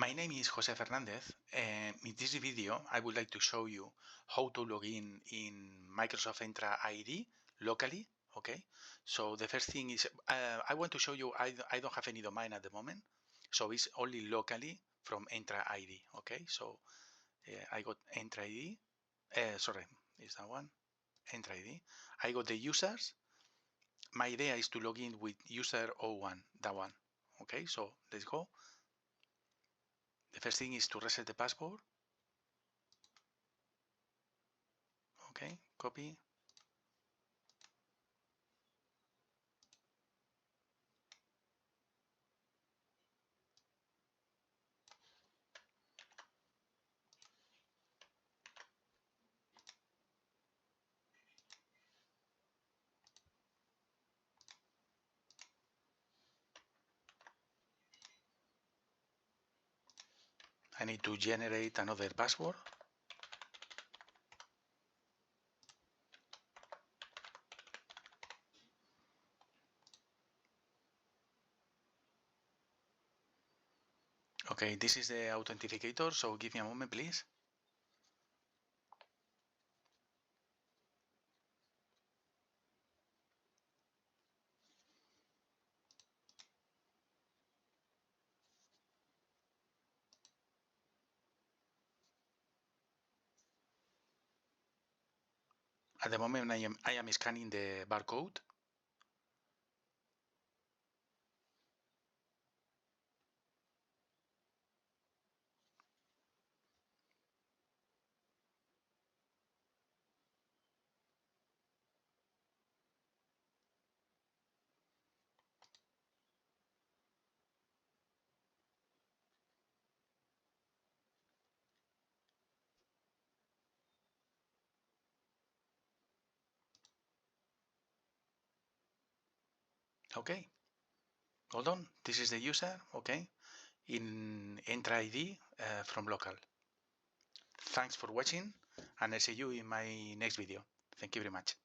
My name is Jose Fernandez, and in this video I would like to show you how to log in Microsoft Entra ID locally. Okay, so the first thing is I want to show you I don't have any domain at the moment, so it's only locally from Entra ID. Okay, so I got Entra ID. Sorry, is that one? Entra ID. I got the users. My idea is to log in with user 01, that one. Okay, so let's go. The first thing is to reset the password. Okay, copy. I need to generate another password. Okay, this is the authenticator, so give me a moment, please. At the moment, I am scanning the barcode. Okay, hold on. This is the user. Okay, in Entra ID from local. Thanks for watching, and I'll see you in my next video. Thank you very much.